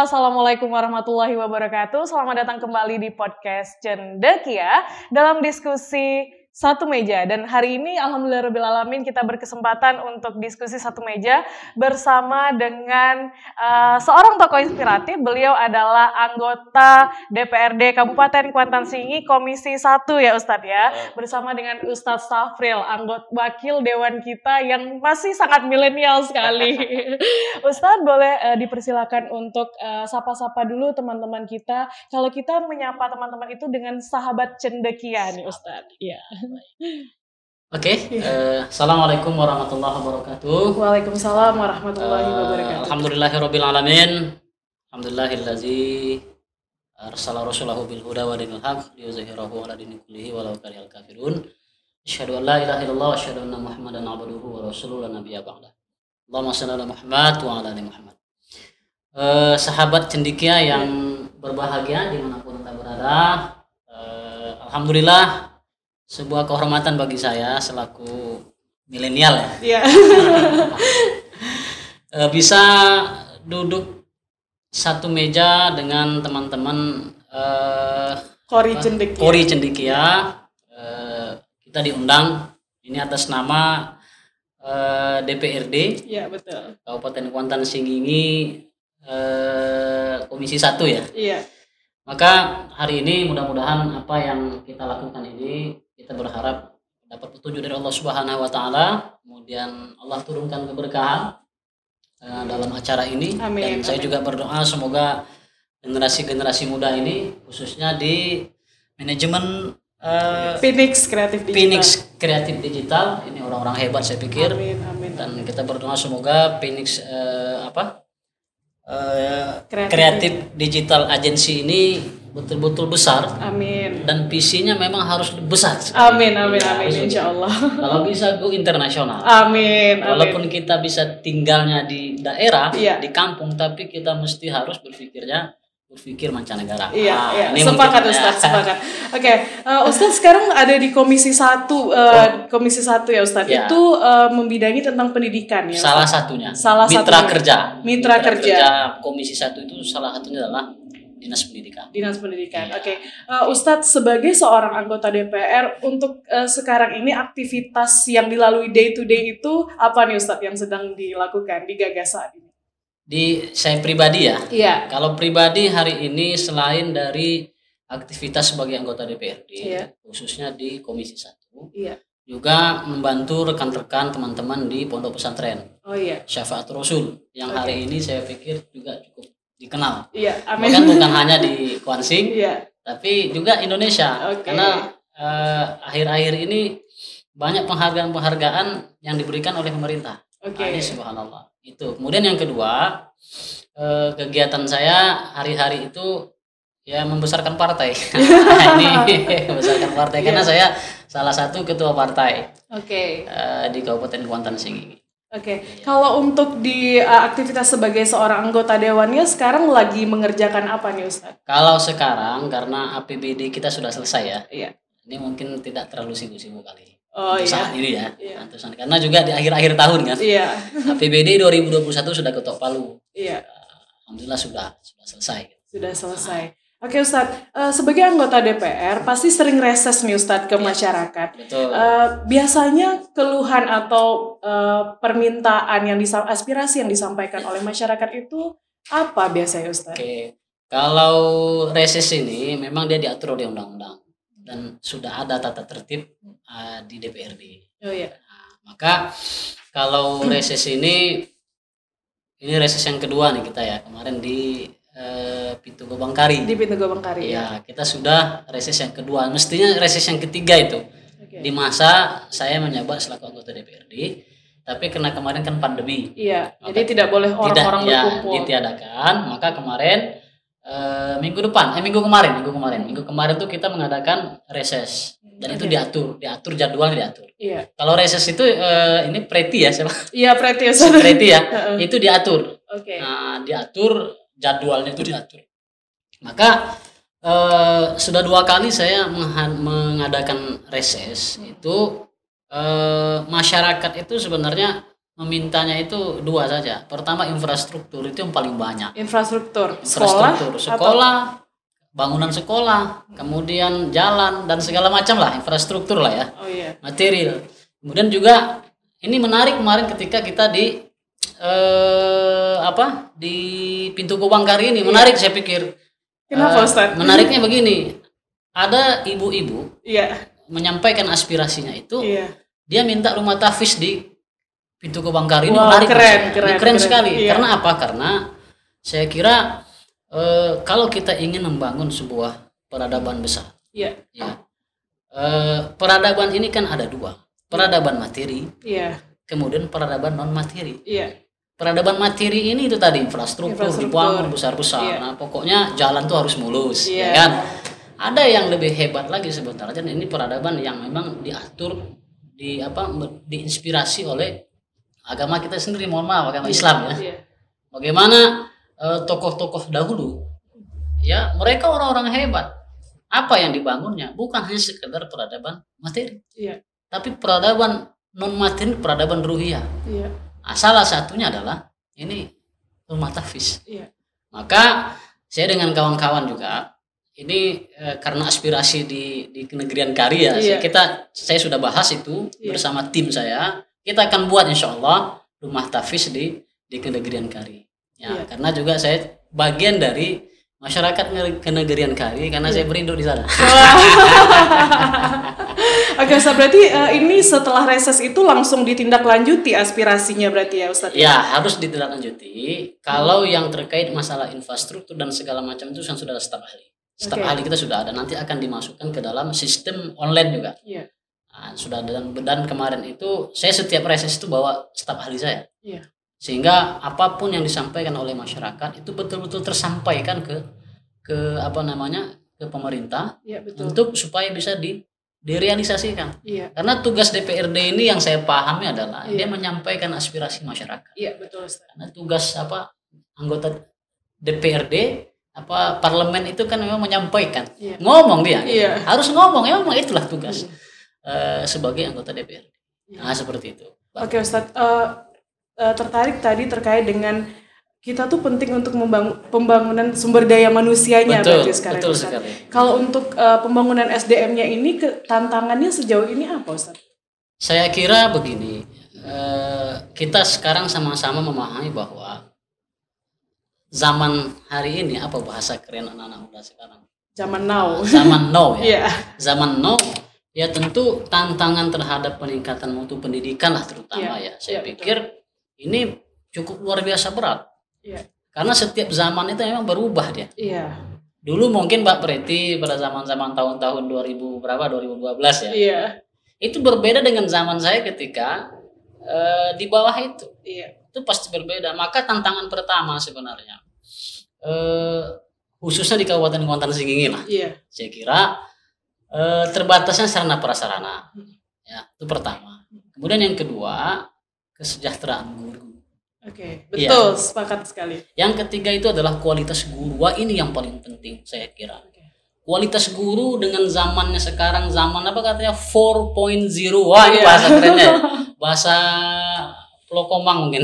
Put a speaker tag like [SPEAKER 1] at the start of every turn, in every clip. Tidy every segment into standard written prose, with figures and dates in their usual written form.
[SPEAKER 1] Assalamualaikum warahmatullahi wabarakatuh. Selamat datang kembali di podcast Cendekia dalam diskusi Satu Meja. Dan hari ini alhamdulillahirrahmanirrahim kita berkesempatan untuk diskusi Satu Meja bersama dengan seorang tokoh inspiratif. Beliau adalah anggota DPRD Kabupaten Kuantan Sengi Komisi 1 ya Ustadz ya. Bersama dengan Ustadz Safril, anggota wakil dewan kita yang masih sangat milenial sekali. Ustadz boleh dipersilakan untuk sapa-sapa dulu teman-teman kita. Kalau kita menyapa teman-teman itu dengan sahabat cendekia nih Ustadz. Iya.
[SPEAKER 2] Oke. Assalamualaikum warahmatullahi wabarakatuh.
[SPEAKER 1] Waalaikumsalam warahmatullahi wabarakatuh.
[SPEAKER 2] Alhamdulillahirabbil alamin. Alhamdulillahillazi arsala rasulahu bil huda wa dinil haq liyuzhirahu 'ala dini kullihi walau karihal kafirun. Asyhadu an la ilaha illallah wa asyhadu anna Muhammadan 'abduhu wa rasuluhu la nabiyya ba'da. Allahumma shalli ala Muhammad wa ala ali Muhammad. Sahabat cendekia yang berbahagia dimanapun Anda berada, alhamdulillah sebuah kehormatan bagi saya selaku milenial ya. Bisa duduk satu meja dengan teman-teman
[SPEAKER 1] Kori
[SPEAKER 2] Cendekia. Kita diundang ini atas nama DPRD.
[SPEAKER 1] Iya, betul.
[SPEAKER 2] Kabupaten Kuantan Sengi Komisi 1 ya.
[SPEAKER 1] Iya.
[SPEAKER 2] Maka hari ini mudah-mudahan apa yang kita lakukan ini kita berharap dapat petunjuk dari Allah Subhanahu wa taala, kemudian Allah turunkan keberkahan dalam acara ini.
[SPEAKER 1] Amin,
[SPEAKER 2] dan saya juga berdoa semoga generasi-generasi muda ini khususnya di manajemen
[SPEAKER 1] Phoenix
[SPEAKER 2] Kreatif Digital ini orang-orang hebat saya pikir.
[SPEAKER 1] Amin.
[SPEAKER 2] Dan kita berdoa semoga Phoenix Kreatif Digital Agency ini betul-betul besar.
[SPEAKER 1] Amin.
[SPEAKER 2] Dan visinya memang harus besar.
[SPEAKER 1] Amin. Insya Allah.
[SPEAKER 2] Kalau bisa go internasional.
[SPEAKER 1] Amin.
[SPEAKER 2] Walaupun kita bisa tinggalnya di daerah,
[SPEAKER 1] iya,
[SPEAKER 2] di kampung, tapi kita mesti harus berpikir mancanegara.
[SPEAKER 1] Iya. Sepakat Ustadz, sepakat. Oke, Ustadz sekarang ada di Komisi 1, Komisi 1 ya Ustadz. Ya. Itu membidangi tentang pendidikan ya Ustadz?
[SPEAKER 2] Salah satunya. Mitra kerja Komisi 1 itu salah satunya adalah Dinas Pendidikan.
[SPEAKER 1] Iya. Oke. Ustadz sebagai seorang anggota DPR untuk sekarang ini aktivitas yang dilalui day to day itu apa nih Ustadz yang sedang dilakukan, digagas saat ini?
[SPEAKER 2] Di saya pribadi ya.
[SPEAKER 1] Iya.
[SPEAKER 2] Kalau pribadi hari ini selain dari aktivitas sebagai anggota DPRD,
[SPEAKER 1] iya,
[SPEAKER 2] khususnya di Komisi 1,
[SPEAKER 1] iya,
[SPEAKER 2] juga membantu rekan-rekan teman-teman di Pondok Pesantren.
[SPEAKER 1] Oh iya.
[SPEAKER 2] Syafaatul Rasul yang hari ini saya pikir juga cukup dikenal.
[SPEAKER 1] Iya, amin.
[SPEAKER 2] Bukan hanya di Kuansing,
[SPEAKER 1] iya,
[SPEAKER 2] tapi juga Indonesia. Karena akhir-akhir ini banyak penghargaan yang diberikan oleh pemerintah. Ini subhanallah. Itu. Kemudian yang kedua, kegiatan saya hari-hari itu ya membesarkan partai. Ini membesarkan partai karena saya salah satu ketua partai. Di Kabupaten Kuantan Sengi.
[SPEAKER 1] Kalau untuk di aktivitas sebagai seorang anggota dewannya sekarang lagi mengerjakan apa nih Ustadz?
[SPEAKER 2] Kalau sekarang karena APBD kita sudah selesai ya.
[SPEAKER 1] Iya.
[SPEAKER 2] Ini mungkin tidak terlalu sibuk-sibuk kali.
[SPEAKER 1] Saat
[SPEAKER 2] ini ya. Karena juga di akhir-akhir tahun kan.
[SPEAKER 1] Iya.
[SPEAKER 2] APBD 2021 sudah ketok palu.
[SPEAKER 1] Iya.
[SPEAKER 2] Alhamdulillah sudah selesai.
[SPEAKER 1] Sudah selesai. Oke Ustadz, sebagai anggota DPR pasti sering reses nih Ustadz ke masyarakat.
[SPEAKER 2] Betul.
[SPEAKER 1] Biasanya keluhan atau permintaan aspirasi yang disampaikan oleh masyarakat itu apa biasanya Ustadz?
[SPEAKER 2] Kalau reses ini memang dia diatur oleh undang-undang dan sudah ada tata tertib di DPRD.
[SPEAKER 1] Oh iya.
[SPEAKER 2] Maka kalau reses ini reses yang kedua nih kita ya, kemarin di Pintu Gobangkari.
[SPEAKER 1] Di Pintu Gobangkari
[SPEAKER 2] ya. Kita sudah reses yang kedua. Mestinya reses yang ketiga itu. Di masa saya menjabat selaku anggota DPRD, tapi karena kemarin kan pandemi.
[SPEAKER 1] Iya. Jadi tidak boleh orang-orang berkumpul.
[SPEAKER 2] Ditiadakan. Maka kemarin minggu kemarin tuh kita mengadakan reses dan itu diatur jadwalnya diatur.
[SPEAKER 1] Iya.
[SPEAKER 2] Kalau reses itu ini preti ya siapa?
[SPEAKER 1] Iya preti ya.
[SPEAKER 2] Preti ya. Itu diatur.
[SPEAKER 1] Nah,
[SPEAKER 2] diatur jadwalnya itu diatur. Maka sudah 2 kali saya mengadakan reses itu masyarakat itu sebenarnya memintanya itu dua saja. Pertama, infrastruktur itu yang paling banyak.
[SPEAKER 1] Infrastruktur
[SPEAKER 2] Sekolah, bangunan sekolah, kemudian jalan dan segala macam lah, infrastruktur lah ya.
[SPEAKER 1] Oh iya.
[SPEAKER 2] Material. Kemudian juga ini menarik kemarin ketika kita di di pintu Kubangkari ini menarik saya pikir.
[SPEAKER 1] Kenapa Ustaz?
[SPEAKER 2] Menariknya begini, ada ibu-ibu
[SPEAKER 1] Iya.
[SPEAKER 2] menyampaikan aspirasinya itu,
[SPEAKER 1] Iya.
[SPEAKER 2] dia minta rumah tahfiz di pintu Kubangkari ini.
[SPEAKER 1] Wow,
[SPEAKER 2] menarik,
[SPEAKER 1] keren
[SPEAKER 2] sekali.
[SPEAKER 1] Iya.
[SPEAKER 2] Karena apa? Karena saya kira kalau kita ingin membangun sebuah peradaban besar,
[SPEAKER 1] Iya.
[SPEAKER 2] ya, peradaban ini kan ada dua, peradaban materi,
[SPEAKER 1] Iya.
[SPEAKER 2] kemudian peradaban non materi.
[SPEAKER 1] Iya.
[SPEAKER 2] Peradaban materi ini itu tadi infrastruktur dibangun besar-besar.
[SPEAKER 1] Iya.
[SPEAKER 2] Nah, pokoknya jalan tuh harus mulus,
[SPEAKER 1] Iya.
[SPEAKER 2] ya kan? Ada yang lebih hebat lagi sebenarnya, dan ini peradaban yang memang diatur diinspirasi oleh agama kita sendiri, mohon maaf, agama Islam ya.
[SPEAKER 1] Iya.
[SPEAKER 2] Bagaimana tokoh-tokoh dahulu, ya mereka orang-orang hebat. Apa yang dibangunnya bukan hanya sekedar peradaban materi,
[SPEAKER 1] Iya.
[SPEAKER 2] tapi peradaban non materi, peradaban ruhiyah.
[SPEAKER 1] Iya.
[SPEAKER 2] Nah, salah satunya adalah ini rumah tahfiz.
[SPEAKER 1] Iya.
[SPEAKER 2] Maka saya dengan kawan-kawan juga ini karena aspirasi di Kenegerian Kari ya,
[SPEAKER 1] Iya.
[SPEAKER 2] saya sudah bahas itu
[SPEAKER 1] Iya.
[SPEAKER 2] bersama tim saya. Kita akan buat insya Allah rumah tahfiz di Kenegerian Kari. Ya,
[SPEAKER 1] Iya.
[SPEAKER 2] karena juga saya bagian dari masyarakat Kenegerian Kari karena saya berinduk di sana.
[SPEAKER 1] Oke Ustaz, berarti ini setelah reses itu langsung ditindaklanjuti aspirasinya berarti ya Ustaz?
[SPEAKER 2] Ya, harus ditindaklanjuti. Kalau yang terkait masalah infrastruktur dan segala macam itu kan sudah staf ahli. Staf ahli kita sudah ada, nanti akan dimasukkan ke dalam sistem online juga.
[SPEAKER 1] Iya.
[SPEAKER 2] Nah, sudah dan kemarin itu saya setiap reses itu bawa staf ahli saya.
[SPEAKER 1] Iya.
[SPEAKER 2] Sehingga apapun yang disampaikan oleh masyarakat itu betul-betul tersampaikan ke pemerintah.
[SPEAKER 1] Iya, betul.
[SPEAKER 2] Untuk supaya bisa direalisasikan.
[SPEAKER 1] Iya.
[SPEAKER 2] Karena tugas DPRD ini yang saya pahami adalah
[SPEAKER 1] Iya.
[SPEAKER 2] dia menyampaikan aspirasi masyarakat.
[SPEAKER 1] Iya, betul Ustaz.
[SPEAKER 2] Karena tugas anggota DPRD parlemen itu kan memang menyampaikan.
[SPEAKER 1] Iya.
[SPEAKER 2] Ngomong dia. Gitu.
[SPEAKER 1] Iya.
[SPEAKER 2] Harus ngomong, memang itulah tugas sebagai anggota DPRD.
[SPEAKER 1] Iya.
[SPEAKER 2] Nah, seperti itu.
[SPEAKER 1] Oke Ustaz, tertarik tadi terkait dengan kita tuh penting untuk pembangunan sumber daya manusianya berarti sekarang.
[SPEAKER 2] Betul sekali.
[SPEAKER 1] Kalau untuk pembangunan SDM-nya ini tantangannya sejauh ini apa Ustaz?
[SPEAKER 2] Saya kira begini, kita sekarang sama-sama memahami bahwa zaman hari ini, apa bahasa keren anak-anak muda sekarang?
[SPEAKER 1] Zaman now.
[SPEAKER 2] Zaman now ya.
[SPEAKER 1] Yeah.
[SPEAKER 2] Zaman now ya tentu tantangan terhadap peningkatan mutu pendidikan lah terutama ya. Saya pikir ini cukup luar biasa berat.
[SPEAKER 1] Iya.
[SPEAKER 2] Karena setiap zaman itu memang berubah dia.
[SPEAKER 1] Iya.
[SPEAKER 2] Dulu mungkin Mbak Preti pada zaman-zaman tahun-tahun 2012 ya.
[SPEAKER 1] Iya.
[SPEAKER 2] Itu berbeda dengan zaman saya ketika di bawah itu.
[SPEAKER 1] Iya.
[SPEAKER 2] Itu pasti berbeda. Maka tantangan pertama sebenarnya khususnya di Kabupaten Kuantan Sengingi lah.
[SPEAKER 1] Iya.
[SPEAKER 2] Saya kira terbatasnya sarana prasarana. Ya, itu pertama. Kemudian yang kedua, kesejahteraan guru.
[SPEAKER 1] Oke, betul, sepakat sekali.
[SPEAKER 2] Yang ketiga itu adalah kualitas guru. Wah, ini yang paling penting saya kira. Kualitas guru dengan zamannya sekarang, zaman apa katanya 4.0. Wah, ini bahasa kerennya. Bahasa Lokomang mungkin.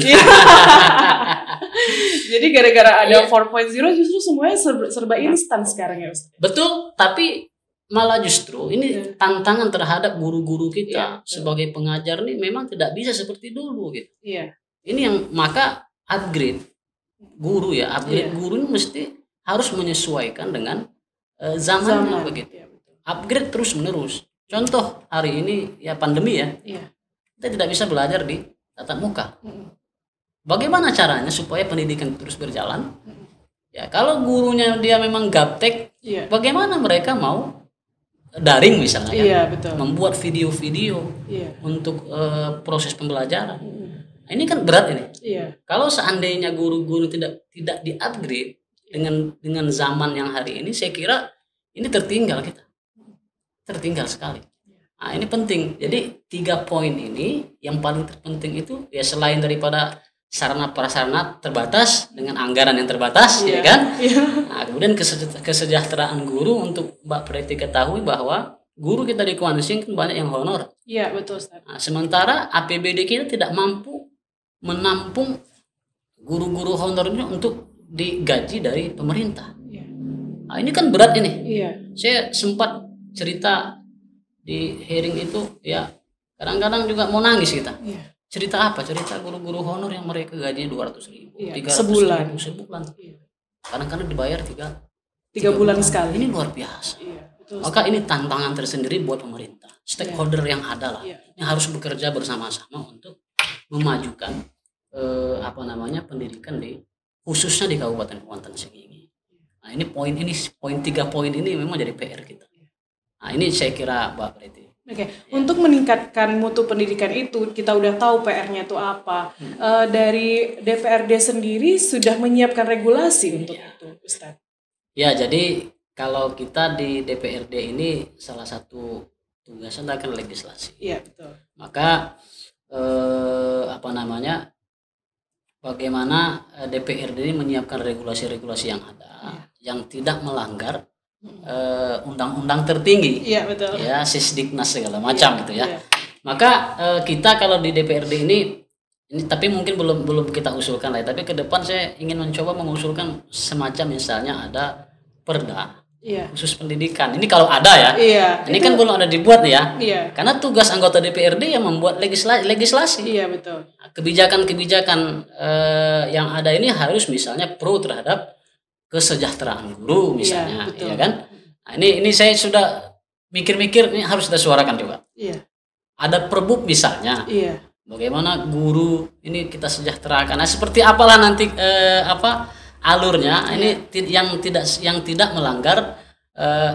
[SPEAKER 1] Jadi gara-gara ada 4.0 justru semuanya serba instan sekarang ya Ustaz.
[SPEAKER 2] Betul, tapi malah justru ini tantangan terhadap guru-guru kita sebagai pengajar nih memang tidak bisa seperti dulu gitu.
[SPEAKER 1] Iya.
[SPEAKER 2] Ini yang maka upgrade guru ya, guru ini mesti harus menyesuaikan dengan zamannya begitu. Iya, upgrade terus menerus. Contoh hari ini ya pandemi ya.
[SPEAKER 1] Iya.
[SPEAKER 2] Kita tidak bisa belajar di tatap muka. Bagaimana caranya supaya pendidikan terus berjalan? Ya kalau gurunya dia memang gaptek, bagaimana mereka mau daring misalnya kan? Membuat video-video untuk proses pembelajaran. Ini kan berat ini. Kalau seandainya guru-guru tidak di-upgrade dengan zaman yang hari ini, saya kira ini tertinggal kita. Tertinggal sekali. Nah, ini penting. Jadi 3 poin ini yang paling terpenting itu ya selain daripada sarana prasarana terbatas dengan anggaran yang terbatas, ya kan? Nah, kemudian kesejahteraan guru untuk Mbak Preti ketahui bahwa guru kita di Kuansing kan banyak yang honor.
[SPEAKER 1] Iya, betul Ustaz.
[SPEAKER 2] Nah, sementara APBD kita tidak mampu menampung guru-guru honor ini untuk digaji dari pemerintah. Nah, ini kan berat ini. Saya sempat cerita di hearing itu, ya kadang-kadang juga mau nangis kita. Cerita apa? Cerita guru-guru honor yang mereka gajinya 200.000, 300.000 sebulan. Kadang-kadang dibayar 3 bulan sekali. Ini luar biasa. Maka ini tantangan tersendiri buat pemerintah, stakeholder yang ada lah. Ini harus bekerja bersama-sama untuk memajukan pendidikan khususnya di Kabupaten Kuantan Sengingi. Nah, poin 3 poin ini memang jadi PR kita. Nah, ini saya kira Mbak Preti.
[SPEAKER 1] Untuk meningkatkan mutu pendidikan itu, kita udah tahu PR-nya itu apa. Dari DPRD sendiri sudah menyiapkan regulasi untuk itu, Ustadz.
[SPEAKER 2] Ya, jadi kalau kita di DPRD ini salah satu tugasnya kan legislasi.
[SPEAKER 1] Iya, betul.
[SPEAKER 2] Maka bagaimana DPRD ini menyiapkan regulasi-regulasi yang ada, yang tidak melanggar undang-undang tertinggi,
[SPEAKER 1] betul.
[SPEAKER 2] Ya, Sisdiknas segala macam gitu ya. Maka kita kalau di DPRD ini tapi mungkin belum kita usulkan lah, tapi ke depan saya ingin mencoba mengusulkan semacam misalnya ada perda khusus pendidikan. Ini kalau ada ya. Ini itu, kan belum ada dibuat ya. Karena tugas anggota DPRD yang membuat legislasi.
[SPEAKER 1] Betul.
[SPEAKER 2] Kebijakan-kebijakan yang ada ini harus misalnya pro terhadap kesejahteraan guru misalnya, ya kan? Nah, ini saya sudah mikir-mikir, ini harus kita suarakan juga. Ada perbuk misalnya. Bagaimana guru ini kita sejahterakan. Nah, seperti apalah nanti alurnya ini yang tidak melanggar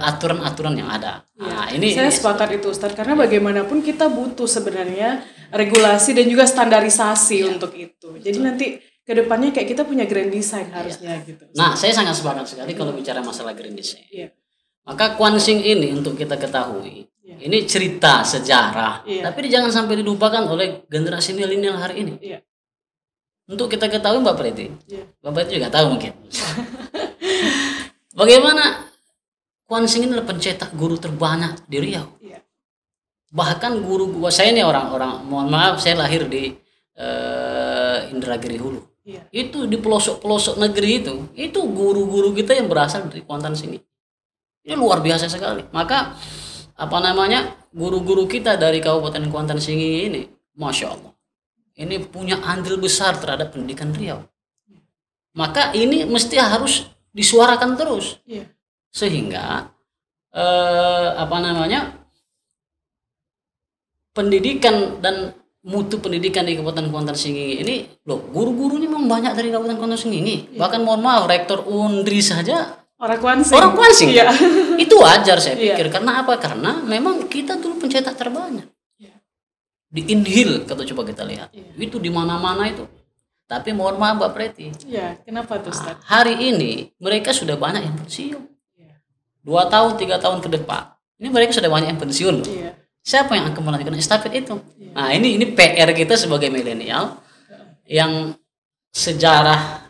[SPEAKER 2] aturan-aturan yang ada. Nah, ini
[SPEAKER 1] saya sepakat itu, Ustadz, karena bagaimanapun kita butuh sebenarnya regulasi dan juga standarisasi untuk itu. Jadi nanti kedepannya kayak kita punya grand design harusnya gitu.
[SPEAKER 2] Nah, saya sangat sepakat sekali kalau bicara masalah grand design. Maka Kwansing ini untuk kita ketahui, ini cerita sejarah, tapi jangan sampai dilupakan oleh generasi milenial hari ini. Untuk kita ketahui Mbak Preti, Mbak Preti juga tahu mungkin. Bagaimana Kwansing ini adalah pencetak guru terbanyak di Riau. Bahkan guru saya ini orang-orang, mohon maaf, saya lahir di Indragiri Hulu. Itu di pelosok-pelosok negeri itu guru-guru kita yang berasal dari Kuantan sini. Ini luar biasa sekali. Maka guru-guru kita dari Kabupaten Kuantan Sengingi ini, Masya Allah, ini punya andil besar terhadap pendidikan Riau. Maka ini mesti harus disuarakan terus, sehingga pendidikan dan mutu pendidikan di Kabupaten Kuantan Sengingi ini, guru-gurunya memang banyak dari Kabupaten Kuantan Sengingi. Bahkan mohon maaf, rektor Undri saja
[SPEAKER 1] orang Kwansing.
[SPEAKER 2] Itu wajar saya pikir. Karena apa? Karena memang kita dulu pencetak terbanyak. Di Inhil coba kita lihat. Itu di mana-mana itu. Tapi mohon maaf Mbak Preti.
[SPEAKER 1] Kenapa tuh, Ustaz?
[SPEAKER 2] Hari ini mereka sudah banyak yang pensiun. 2 tahun, 3 tahun ke depan. Ini mereka sudah banyak yang pensiun. Siapa yang akan melanjutkan estafet itu? Nah, ini PR kita sebagai milenial yang sejarah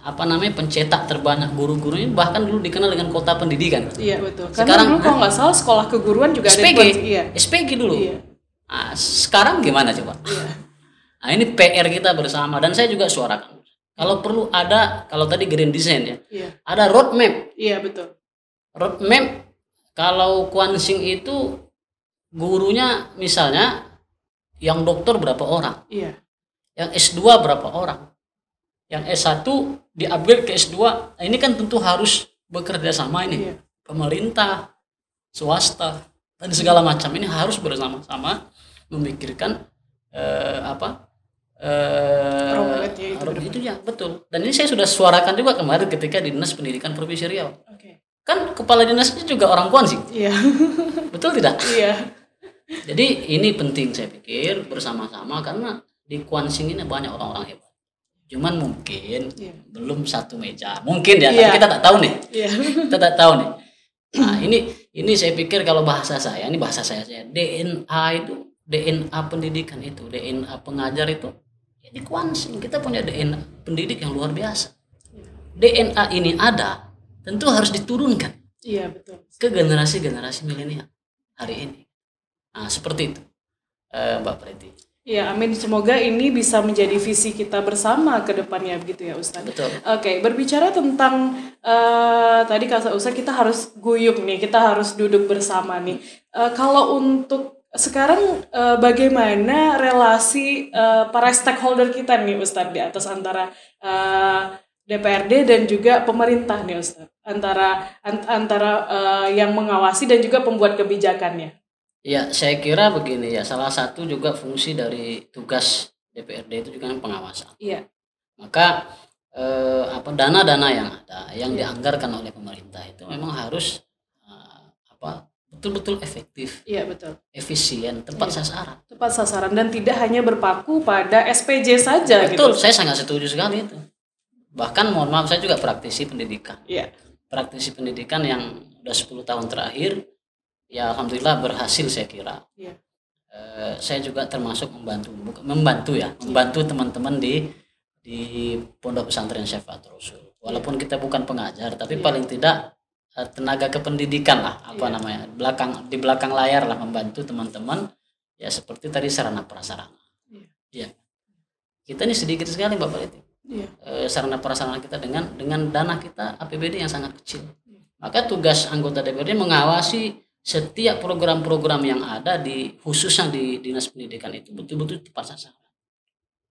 [SPEAKER 2] pencetak terbanyak guru-guru ini bahkan dulu dikenal dengan kota pendidikan.
[SPEAKER 1] Betul. Sekarang dulu kalau nggak salah sekolah keguruan juga
[SPEAKER 2] SPG,
[SPEAKER 1] ada
[SPEAKER 2] SPG dulu. Nah, sekarang gimana coba? Nah, ini PR kita bersama dan saya juga suarakan. Kalau perlu ada, kalau tadi grand design ada roadmap.
[SPEAKER 1] Betul.
[SPEAKER 2] Roadmap kalau Kwansing itu gurunya misalnya yang dokter berapa orang, yang S2 berapa orang, yang S1 diambil ke S2. Nah, ini kan tentu harus bekerja sama ini, pemerintah, swasta dan segala macam ini harus bersama-sama memikirkan itu betul. Dan ini saya sudah suarakan juga kemarin ketika di Dinas Pendidikan Provinsi Riau. Kan kepala dinasnya juga orang Kwansing. Betul tidak? Jadi ini penting saya pikir bersama-sama karena di Kwansing ini banyak orang-orang hebat. Cuman mungkin belum satu meja. Mungkin tapi kita tak tahu nih. Kita tak tahu nih. Nah, ini saya pikir kalau bahasa saya, ini bahasa saya DNA itu, DNA pendidikan itu, DNA pengajar itu di Kwansing kita punya DNA pendidik yang luar biasa. DNA ini ada, tentu harus diturunkan.
[SPEAKER 1] Betul.
[SPEAKER 2] Ke generasi-generasi milenial hari ini. Nah, seperti itu, Mbak Preti.
[SPEAKER 1] Ya, amin. Semoga ini bisa menjadi visi kita bersama ke depannya begitu ya Ustadz.
[SPEAKER 2] Betul.
[SPEAKER 1] Oke, berbicara tentang tadi kata Ustadz kita harus guyup nih, kita harus duduk bersama nih. Kalau untuk sekarang bagaimana relasi para stakeholder kita nih Ustadz di atas antara DPRD dan juga pemerintah nih Ustadz, antara yang mengawasi dan juga pembuat kebijakannya.
[SPEAKER 2] Ya, saya kira begini ya, salah satu juga fungsi dari tugas DPRD itu juga pengawasan.
[SPEAKER 1] Iya.
[SPEAKER 2] Maka dana-dana yang ada, yang dianggarkan oleh pemerintah itu memang harus betul-betul efektif.
[SPEAKER 1] Iya, betul.
[SPEAKER 2] Efisien, tepat sasaran.
[SPEAKER 1] Tepat sasaran dan tidak hanya berpaku pada SPJ saja.
[SPEAKER 2] Betul,
[SPEAKER 1] gitu.
[SPEAKER 2] saya sangat setuju sekali itu. Bahkan mohon maaf, saya juga praktisi pendidikan.
[SPEAKER 1] Iya. Praktisi
[SPEAKER 2] pendidikan yang udah 10 tahun terakhir. Ya alhamdulillah berhasil saya kira.
[SPEAKER 1] Yeah.
[SPEAKER 2] Saya juga termasuk membantu teman-teman di Pondok Pesantren Syafaat Rasul. Walaupun kita bukan pengajar, tapi paling tidak tenaga kependidikan lah, namanya, di belakang layar lah, membantu teman-teman ya seperti tadi sarana prasarana. Ya. Kita ini sedikit sekali Bapak itu. Sarana prasarana kita dengan dana kita APBD yang sangat kecil. Maka tugas anggota DPRD mengawasi setiap program-program yang ada khususnya di Dinas Pendidikan itu betul-betul tepat sasaran.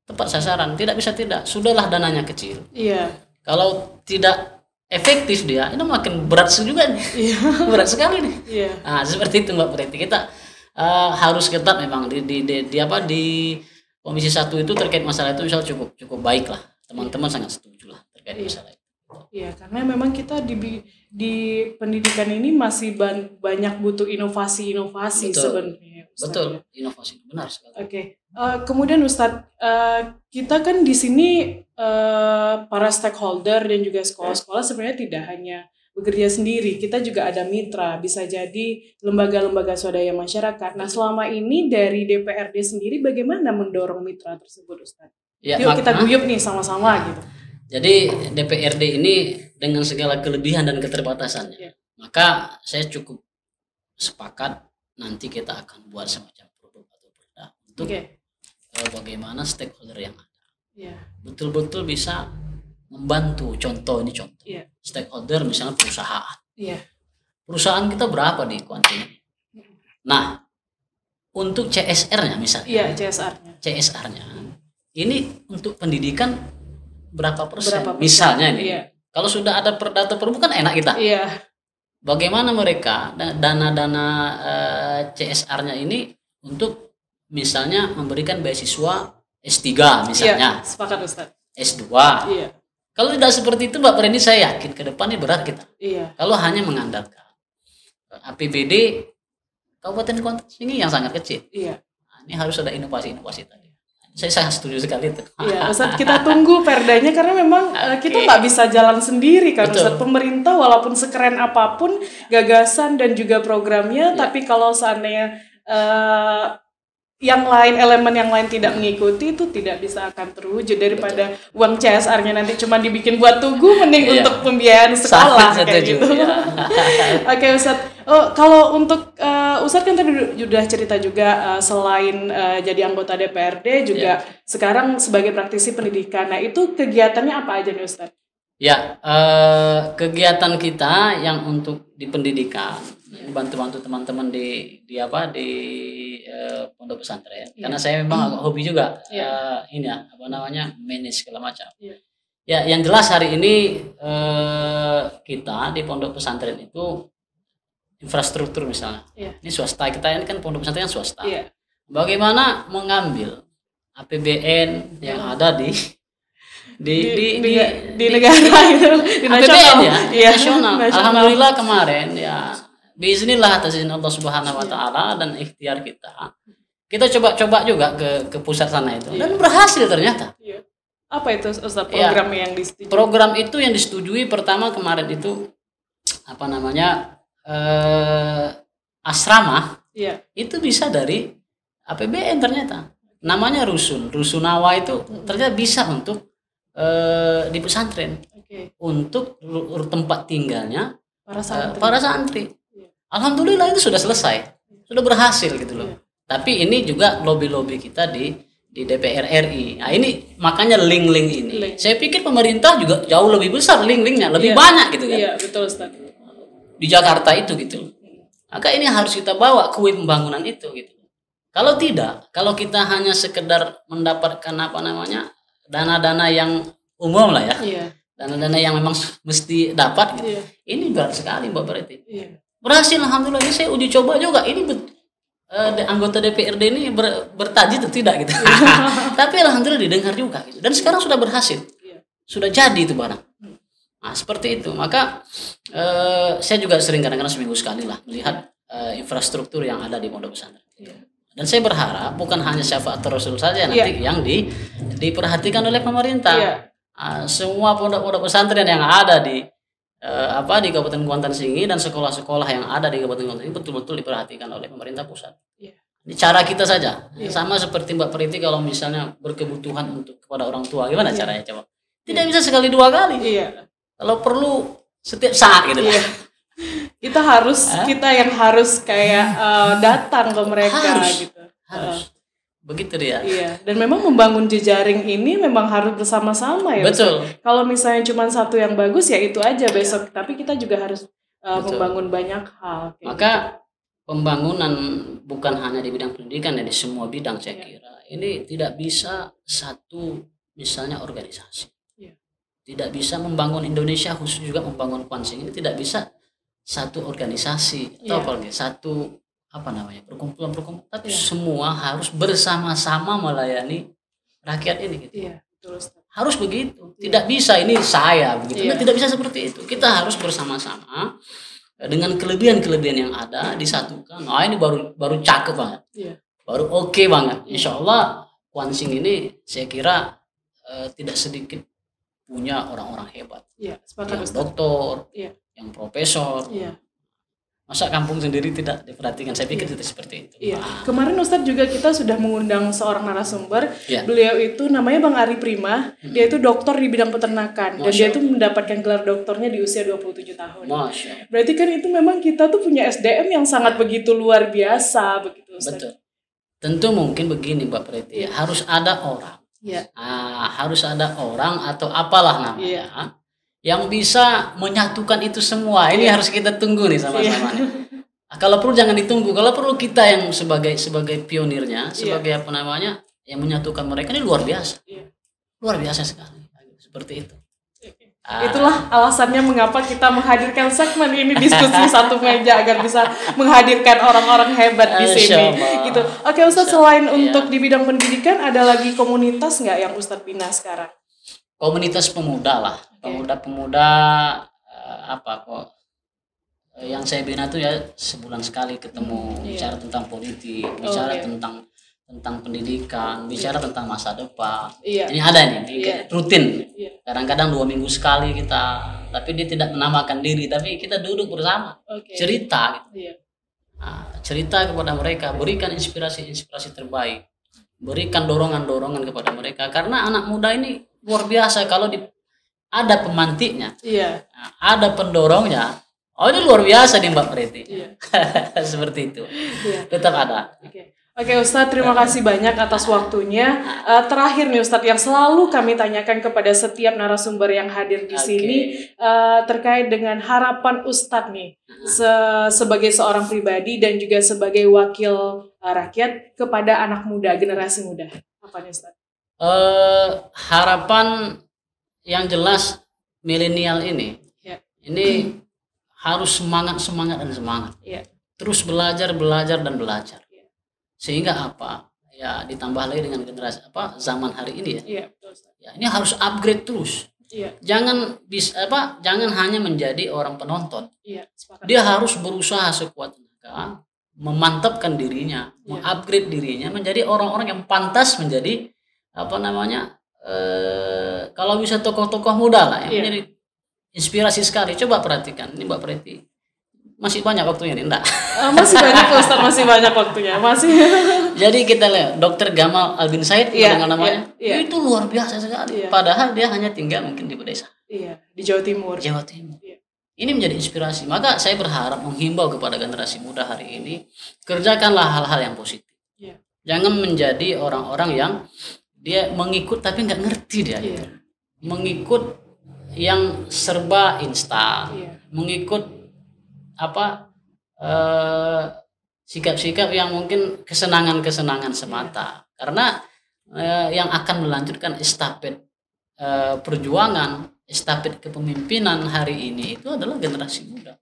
[SPEAKER 2] Tepat sasaran, tidak bisa tidak. Sudahlah dananya kecil. Iya. Kalau tidak efektif dia, itu makin berat juga nih. Iya. Berat sekali nih. Iya. Nah, seperti itu Mbak Preti. Kita harus ketat memang di Komisi 1 itu terkait masalah itu misalnya cukup baik lah. Teman-teman sangat setuju lah terkait masalah itu. Iya, karena memang kita di pendidikan ini masih banyak butuh inovasi sebenarnya. Betul, inovasi benar sekali. Oke, kemudian Ustadz, kita kan di sini para stakeholder dan juga sekolah-sekolah sebenarnya tidak hanya bekerja sendiri, kita juga ada mitra, bisa jadi lembaga-lembaga swadaya masyarakat. Nah, selama ini dari DPRD sendiri bagaimana mendorong mitra tersebut, Ustadz? Ya, yuk kita guyup nih sama-sama gitu. Jadi DPRD ini dengan segala kelebihan dan keterbatasannya, maka saya cukup sepakat nanti kita akan buat semacam produk atau perda untuk bagaimana stakeholder yang ada betul-betul bisa membantu. Contoh stakeholder misalnya perusahaan. Perusahaan kita berapa di kontingen? Nah, untuk CSR-nya misalnya. CSR-nya ini untuk pendidikan berapa persen? Misalnya ini. Kalau sudah ada perda atau perbu kan enak kita. Bagaimana mereka dana-dana CSR-nya ini untuk misalnya memberikan beasiswa S3 misalnya. Sepakat Ustaz. S2. Kalau tidak seperti itu Mbak Preni, saya yakin ke depan ini berat kita. Kalau hanya mengandalkan APBD kabupaten kota ini yang sangat kecil. Nah, ini harus ada inovasi-inovasi tadi. Saya sangat setuju sekali itu. Iya, Ustaz, kita tunggu perdanya karena memang kita nggak bisa jalan sendiri kan. Ustaz, pemerintah walaupun sekeren apapun gagasan dan juga programnya, tapi kalau seandainya elemen yang lain tidak mengikuti, itu tidak bisa akan terwujud. Daripada uang CSR-nya nanti cuma dibikin buat tugu, mending untuk pembiayaan sekolah kayak gitu. Oke, Ustaz. Kalau untuk Ustadz kan tadi sudah cerita juga selain jadi anggota DPRD juga sekarang sebagai praktisi pendidikan. Nah, itu kegiatannya apa aja nih Ustadz? Ya, kegiatan kita yang untuk di pendidikan, bantu-bantu teman-teman di pondok pesantren. Karena saya memang hobi juga manage segala macam. Ya, yang jelas hari ini kita di pondok pesantren itu infrastruktur misalnya. Ini swasta, kita ini kan pondok pesantren swasta. Bagaimana mengambil APBN yang ada di negara itu, di nasional nasional. Alhamdulillah kemarin bismillah atas izin Allah Subhanahu wa taala dan ikhtiar kita coba juga ke pusat sana itu dan berhasil ternyata. Apa itu Ustaz program yang disetujui? Program itu yang disetujui pertama kemarin itu asrama itu bisa dari APBN ternyata. Namanya Rusunawa itu ternyata bisa untuk di pesantren untuk tempat tinggalnya para santri. Alhamdulillah itu sudah selesai, sudah berhasil gitu loh. Tapi ini juga lobby-lobby kita di DPR RI. Nah ini makanya link-link ini. Saya pikir pemerintah juga jauh lebih besar link-linknya, lebih banyak gitu kan.
[SPEAKER 1] Iya, betul Ustaz.
[SPEAKER 2] Di Jakarta itu gitu. Maka ini harus kita bawa kue pembangunan itu gitu. Kalau tidak, kalau kita hanya sekedar mendapatkan dana-dana yang umum lah ya. Iya. Dana-dana yang memang mesti dapat gitu. Iya. Ini berat sekali Mbak Preti. Iya. Berhasil alhamdulillah, ini saya uji coba juga. Ini anggota DPRD ini bertaji atau tidak gitu. Tapi alhamdulillah didengar juga gitu. Dan sekarang sudah berhasil. Sudah jadi itu barang. Nah, seperti itu. Maka saya juga sering kadang-kadang seminggu sekali lah melihat infrastruktur yang ada di pondok pesantren. Dan saya berharap bukan hanya Syafaatul Rasul saja nanti yang diperhatikan oleh pemerintah. Semua pondok-pondok pesantren yang ada di Kabupaten Kuantan Singi dan sekolah-sekolah yang ada di Kabupaten Kuantan Singi betul-betul diperhatikan oleh pemerintah pusat. Ini cara kita saja. Sama seperti Mbak Priti kalau misalnya berkebutuhan untuk kepada orang tua, gimana caranya coba? Tidak bisa sekali dua kali. Kalau perlu setiap saat gitu. Kita yang harus kayak datang ke mereka gitu. Harus. Begitu dia. Iya. Dan memang membangun jejaring ini memang harus bersama-sama ya. Betul. Kalau misalnya cuma satu yang bagus ya itu aja besok. Tapi kita juga harus membangun banyak hal. Maka pembangunan bukan hanya di bidang pendidikan ya, di semua bidang saya kira. Ini tidak bisa satu misalnya organisasi. Tidak bisa membangun Indonesia, khusus juga membangun Kuansing ini tidak bisa satu organisasi atau apalagi satu perkumpulan, tapi semua harus bersama-sama melayani rakyat ini gitu. Betul, harus begitu. Tidak bisa ini saya begitu. Tidak bisa seperti itu. Kita harus bersama-sama dengan kelebihan-kelebihan yang ada disatukan. Nah, ini baru cakep banget. Baru oke banget. Insya Allah Kuansing ini saya kira tidak sedikit punya orang-orang hebat. Yang doktor, yang profesor. Masa kampung sendiri tidak diperhatikan? Saya pikir itu seperti itu. Kemarin Ustadz juga kita sudah mengundang seorang narasumber. Beliau itu namanya Bang Ari Prima. Dia itu dokter di bidang peternakan. Dan dia itu mendapatkan gelar doktornya di usia 27 tahun. Berarti kan itu memang kita tuh punya SDM yang sangat begitu luar biasa. Begitu Ustadz. Betul. Tentu mungkin begini Mbak Preti. Harus ada orang. Harus ada orang atau apalah namanya. Yang bisa menyatukan itu semua. Ini harus kita tunggu nih sama-sama. Kalau perlu jangan ditunggu. Kalau perlu kita yang sebagai pionirnya, sebagai yang menyatukan mereka, ini luar biasa. Luar biasa sekali. Seperti itu. Itulah alasannya mengapa kita menghadirkan segmen ini diskusi satu meja agar bisa menghadirkan orang-orang hebat di sini. Gitu. Oke Ustadz, selain untuk di bidang pendidikan, ada lagi komunitas nggak yang Ustadz bina sekarang? Komunitas pemuda lah, pemuda-pemuda yang saya bina tuh ya sebulan sekali ketemu, bicara tentang politik, bicara tentang pendidikan, bicara tentang masa depan. Ini ada nih, rutin. Kadang-kadang 2 minggu sekali kita, tapi dia tidak menamakan diri, tapi kita duduk bersama, cerita. Cerita kepada mereka, berikan inspirasi terbaik, berikan dorongan kepada mereka, karena anak muda ini luar biasa. Kalau ada pemantiknya, ada pendorongnya, ini luar biasa nih Mbak Preti. Seperti itu. Tetap ada. Oke Ustadz, terima kasih banyak atas waktunya. Terakhir nih Ustadz, yang selalu kami tanyakan kepada setiap narasumber yang hadir di sini terkait dengan harapan Ustadz nih sebagai seorang pribadi dan juga sebagai wakil rakyat kepada anak muda, generasi muda. Apa nih Ustadz? Harapan yang jelas milenial ini harus semangat dan semangat. Terus belajar dan belajar. Sehingga ditambah lagi dengan generasi zaman hari ini ini harus upgrade terus. Jangan hanya menjadi orang penonton. Dia harus berusaha sekuat tenaga memantapkan dirinya, mengupgrade dirinya menjadi orang-orang yang pantas menjadi kalau bisa tokoh-tokoh muda lah yang menjadi inspirasi sekali. Coba perhatikan ini Mbak Preti, masih banyak waktunya nih, enggak? Masih banyak Ustaz, masih banyak waktunya, masih. Jadi kita lihat Dr. Gamal Albin Said dengan namanya, itu luar biasa sekali. Padahal dia hanya tinggal mungkin di desa. Di Jawa Timur. Ini menjadi inspirasi. Maka saya berharap menghimbau kepada generasi muda hari ini, kerjakanlah hal-hal yang positif. Jangan menjadi orang-orang yang dia mengikut tapi nggak ngerti dia. Mengikut yang serba instan, mengikut sikap-sikap yang mungkin kesenangan-kesenangan semata. Karena yang akan melanjutkan estafet perjuangan, estafet kepemimpinan hari ini itu adalah generasi muda.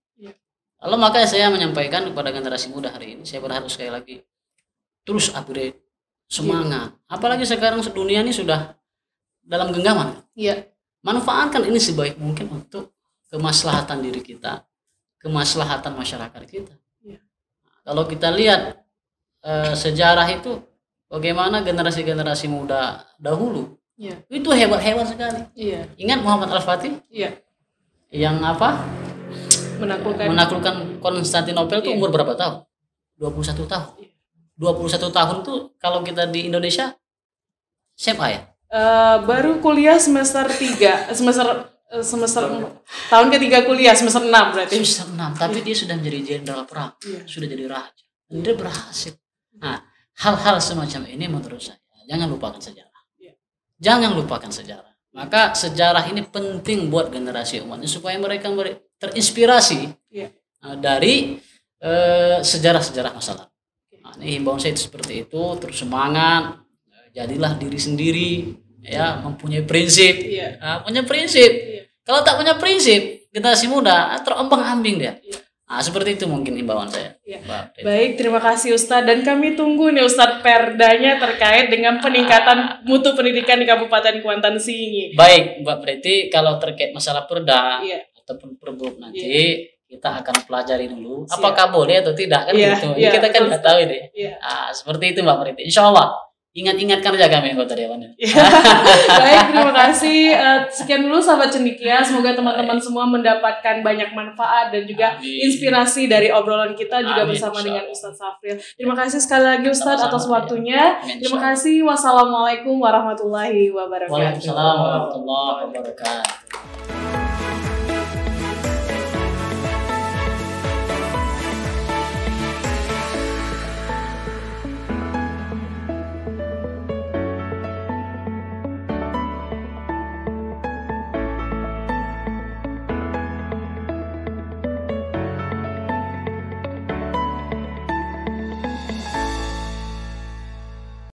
[SPEAKER 2] Lalu makanya saya menyampaikan kepada generasi muda hari ini, saya berharap sekali lagi terus upgrade, semangat. Apalagi sekarang dunia ini sudah dalam genggaman. Manfaatkan ini sebaik mungkin untuk kemaslahatan diri kita, kemaslahatan masyarakat kita. Kalau kita lihat sejarah itu bagaimana generasi-generasi muda dahulu itu hebat-hebat sekali. Ingat Muhammad Al-Fatih? Yang menaklukkan Konstantinopel itu umur berapa tahun? 21 tahun. 21 tahun tuh kalau kita di Indonesia SMA ya?
[SPEAKER 1] Baru kuliah semester 3, semester tahun ketiga kuliah, semester 6 berarti.
[SPEAKER 2] Semester 6, tapi dia sudah menjadi jenderal perang, sudah jadi raja. Dan dia berhasil. Nah, hal-hal semacam ini menurut saya jangan lupakan sejarah. Jangan lupakan sejarah. Maka sejarah ini penting buat generasi umat supaya mereka terinspirasi dari sejarah-sejarah masa lalu. Nah, ini himbauan saya seperti itu, terus semangat, jadilah diri sendiri, mempunyai prinsip, punya prinsip. Kalau tak punya prinsip, generasi muda terombang-ambing dia. Nah, seperti itu mungkin himbauan saya.
[SPEAKER 1] Baik, terima kasih Ustadz. Dan kami tunggu nih Ustadz perdanya terkait dengan peningkatan mutu pendidikan di Kabupaten Kuantan Singi.
[SPEAKER 2] Baik, Mbak Preti, kalau terkait masalah perda ataupun perbuk nanti kita akan pelajari dulu. Apakah boleh atau tidak kan gitu. Kita kan nggak tahu deh. Seperti itu Mbak Preti. Insya Allah. Ingat-ingatkan aja kami anggota dewannya.
[SPEAKER 1] Baik, terima kasih. Sekian dulu sahabat cendekia. Semoga teman-teman semua mendapatkan banyak manfaat dan juga inspirasi dari obrolan kita juga bersama dengan Ustadz Safril. Terima kasih sekali lagi Ustadz atas waktunya. Terima kasih. Wassalamualaikum warahmatullahi wabarakatuh.
[SPEAKER 2] Waalaikumsalam warahmatullahi wabarakatuh.